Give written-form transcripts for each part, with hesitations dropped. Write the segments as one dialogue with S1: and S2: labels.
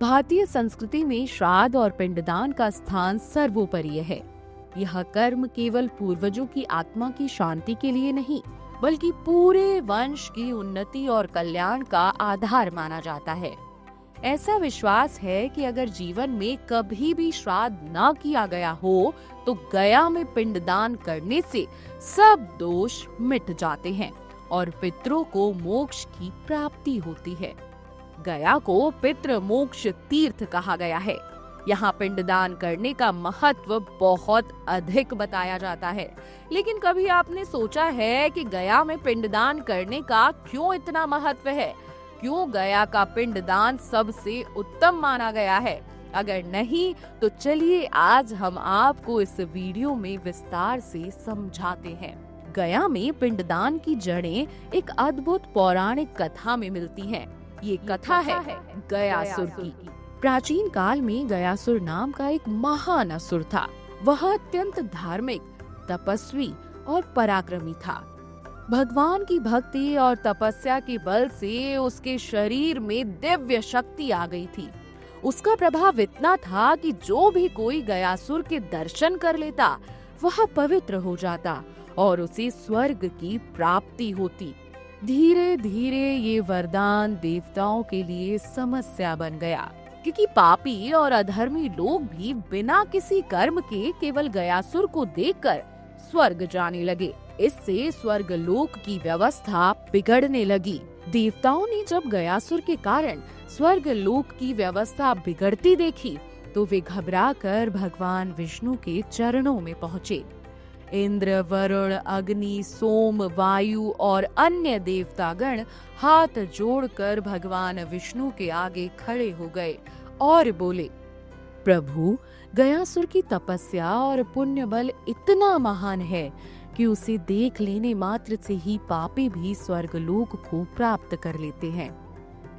S1: भारतीय संस्कृति में श्राद्ध और पिंडदान का स्थान सर्वोपरि है। यह कर्म केवल पूर्वजों की आत्मा की शांति के लिए नहीं, बल्कि पूरे वंश की उन्नति और कल्याण का आधार माना जाता है। ऐसा विश्वास है कि अगर जीवन में कभी भी श्राद्ध न किया गया हो, तो गया में पिंडदान करने से सब दोष मिट जाते हैं और पितरों को मोक्ष की प्राप्ति होती है। गया को पितृ मोक्ष तीर्थ कहा गया है। यहाँ पिंडदान करने का महत्व बहुत अधिक बताया जाता है। लेकिन कभी आपने सोचा है कि गया में पिंडदान करने का क्यों इतना महत्व है? क्यों गया का पिंडदान सबसे उत्तम माना गया है? अगर नहीं तो चलिए आज हम आपको इस वीडियो में विस्तार से समझाते हैं। गया में पिंडदान की जड़ें एक अद्भुत पौराणिक कथा में मिलती हैं। ये कथा है गयासुर की। प्राचीन काल में गयासुर नाम का एक महान असुर था। वह अत्यंत धार्मिक, तपस्वी और पराक्रमी था। भगवान की भक्ति और तपस्या के बल से उसके शरीर में दिव्य शक्ति आ गई थी। उसका प्रभाव इतना था कि जो भी कोई गयासुर के दर्शन कर लेता, वह पवित्र हो जाता और उसे स्वर्ग की प्राप्ति होती। धीरे धीरे ये वरदान देवताओं के लिए समस्या बन गया, क्योंकि पापी और अधर्मी लोग भी बिना किसी कर्म के केवल गयासुर को देखकर स्वर्ग जाने लगे। इससे स्वर्ग लोक की व्यवस्था बिगड़ने लगी। देवताओं ने जब गयासुर के कारण स्वर्ग लोक की व्यवस्था बिगड़ती देखी, तो वे घबराकर भगवान विष्णु के चरणों में पहुँचे। इंद्र, वरुण, अग्नि, सोम, वायु और अन्य देवतागण हाथ जोड़कर भगवान विष्णु के आगे खड़े हो गए और बोले, प्रभु, गयासुर की तपस्या और पुण्य बल इतना महान है कि उसे देख लेने मात्र से ही पापी भी स्वर्गलोक को प्राप्त कर लेते हैं।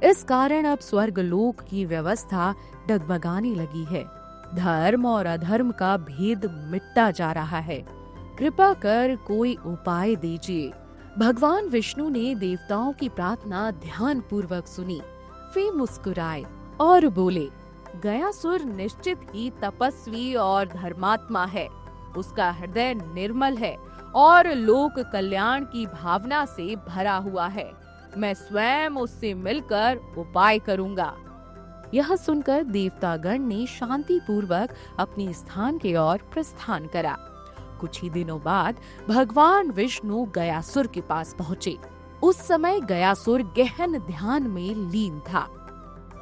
S1: इस कारण अब स्वर्गलोक की व्यवस्था डगमगाने लगी है। धर्म और अधर्म का भेद मिटता जा रहा है। कृपा कर कोई उपाय दीजिए। भगवान विष्णु ने देवताओं की प्रार्थना ध्यान पूर्वक सुनी। वे मुस्कुराए और बोले, गयासुर निश्चित ही तपस्वी और धर्मात्मा है। उसका हृदय निर्मल है और लोक कल्याण की भावना से भरा हुआ है। मैं स्वयं उससे मिलकर उपाय करूंगा। यह सुनकर देवतागण ने शांति पूर्वक अपने स्थान की ओर प्रस्थान करा। कुछ ही दिनों बाद भगवान विष्णु गयासुर के पास पहुँचे। उस समय गयासुर गहन ध्यान में लीन था।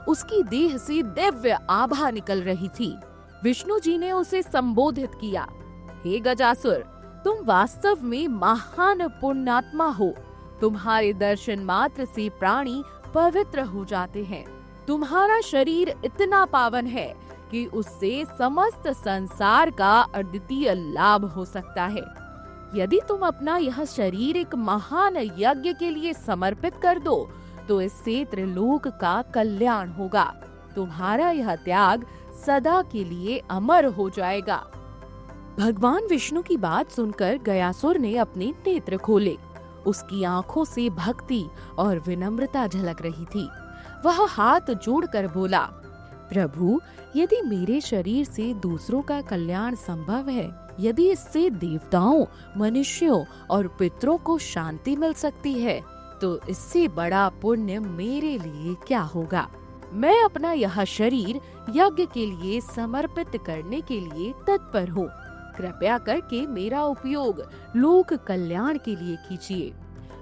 S1: उसकी देह से दिव्य आभा निकल रही थी। विष्णु जी ने उसे संबोधित किया, हे गजासुर, तुम वास्तव में महान पुण्यात्मा हो। तुम्हारे दर्शन मात्र से प्राणी पवित्र हो जाते हैं। तुम्हारा शरीर इतना पावन है कि उससे समस्त संसार का अद्वितीय लाभ हो सकता है। यदि तुम अपना यह शरीर एक महान यज्ञ के लिए समर्पित कर दो, तो इससे त्रिलोक का कल्याण होगा। तुम्हारा यह त्याग सदा के लिए अमर हो जाएगा। भगवान विष्णु की बात सुनकर गयासुर ने अपने नेत्र खोले। उसकी आंखों से भक्ति और विनम्रता झलक रही थी। वह हाथ जोड़कर बोला, प्रभु, यदि मेरे शरीर से दूसरों का कल्याण संभव है, यदि इससे देवताओं, मनुष्यों और पितरों को शांति मिल सकती है, तो इससे बड़ा पुण्य मेरे लिए क्या होगा। मैं अपना यह शरीर यज्ञ के लिए समर्पित करने के लिए तत्पर हूँ। कृपया करके मेरा उपयोग लोक कल्याण के लिए कीजिए।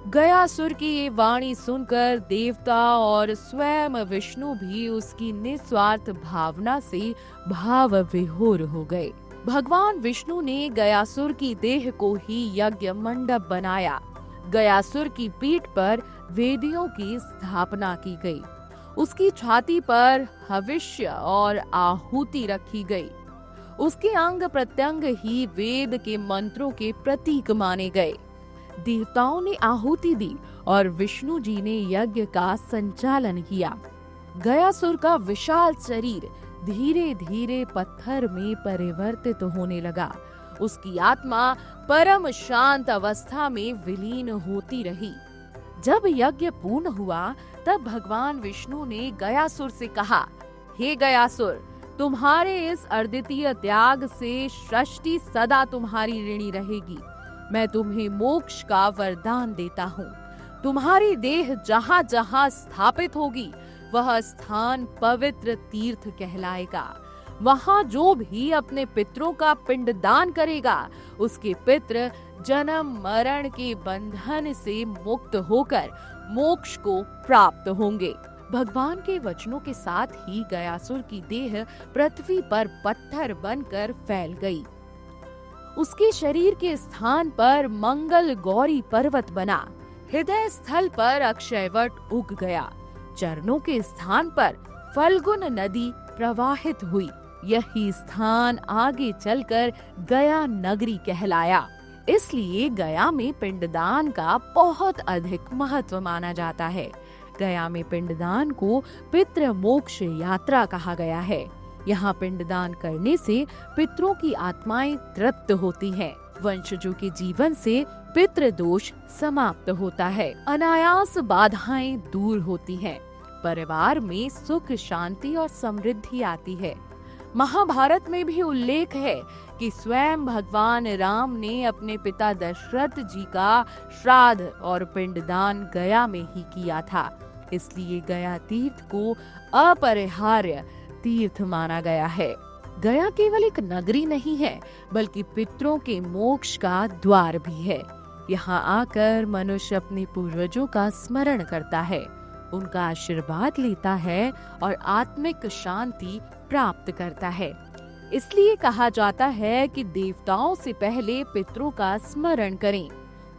S1: गयासुर की ये वाणी सुनकर देवता और स्वयं विष्णु भी उसकी निस्वार्थ भावना से भाव विभोर हो गए। भगवान विष्णु ने गयासुर की देह को ही यज्ञ मंडप बनाया। गयासुर की पीठ पर वेदियों की स्थापना की गई। उसकी छाती पर हविष्य और आहुति रखी गई। उसके अंग प्रत्यंग ही वेद के मंत्रों के प्रतीक माने गए। देवताओं ने आहुति दी और विष्णु जी ने यज्ञ का संचालन किया। गयासुर का विशाल शरीर धीरे धीरे पत्थर में परिवर्तित होने लगा। उसकी आत्मा परम शांत अवस्था में विलीन होती रही। जब यज्ञ पूर्ण हुआ, तब भगवान विष्णु ने गयासुर से कहा, हे गयासुर, तुम्हारे इस अद्वितीय त्याग से सृष्टि सदा तुम्हारी ऋणी रहेगी। मैं तुम्हें मोक्ष का वरदान देता हूँ। तुम्हारी देह जहाँ जहाँ स्थापित होगी वह स्थान पवित्र तीर्थ कहलाएगा। वहाँ जो भी अपने पितरों का पिंडदान करेगा उसके पितर जन्म मरण के बंधन से मुक्त होकर मोक्ष को प्राप्त होंगे। भगवान के वचनों के साथ ही गयासुर की देह पृथ्वी पर पत्थर बनकर फैल गई। उसके शरीर के स्थान पर मंगल गौरी पर्वत बना। हृदय स्थल पर अक्षयवट उग गया। चरणों के स्थान पर फल्गुन नदी प्रवाहित हुई। यही स्थान आगे चलकर गया नगरी कहलाया। इसलिए गया में पिंडदान का बहुत अधिक महत्व माना जाता है। गया में पिंडदान को पितृ मोक्ष यात्रा कहा गया है। यहाँ पिंडदान करने से पितरों की आत्माएं तृप्त होती हैं। वंशजों के जीवन से पितृ दोष समाप्त होता है। अनायास बाधाएं दूर होती हैं। परिवार में सुख शांति और समृद्धि आती है। महाभारत में भी उल्लेख है कि स्वयं भगवान राम ने अपने पिता दशरथ जी का श्राद्ध और पिंडदान गया में ही किया था। इसलिए गया तीर्थ को अपरिहार्य तीर्थ माना गया है। गया केवल एक नगरी नहीं है बल्कि पितरों के मोक्ष का द्वार भी है। यहाँ आकर मनुष्य अपने पूर्वजों का स्मरण करता है, उनका आशीर्वाद लेता है और आत्मिक शांति प्राप्त करता है। इसलिए कहा जाता है कि देवताओं से पहले पितरों का स्मरण करें।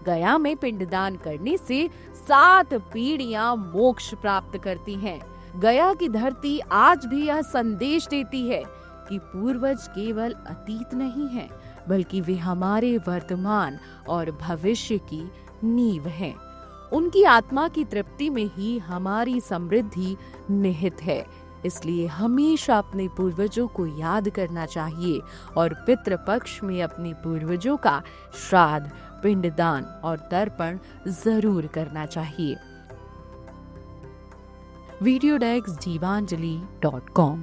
S1: गया में पिंडदान करने से 7 पीढ़ियां मोक्ष प्राप्त करती हैं। गया की धरती आज भी यह संदेश देती है कि पूर्वज केवल अतीत नहीं है बल्कि वे हमारे वर्तमान और भविष्य की नींव हैं। उनकी आत्मा की तृप्ति में ही हमारी समृद्धि निहित है। इसलिए हमेशा अपने पूर्वजों को याद करना चाहिए और पितृपक्ष में अपने पूर्वजों का श्राद्ध, पिंडदान और तर्पण जरूर करना चाहिए। videodex.jivanjali.com।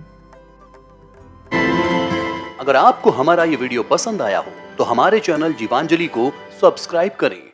S2: अगर आपको हमारा ये वीडियो पसंद आया हो तो हमारे चैनल जीवांजलि को सब्सक्राइब करें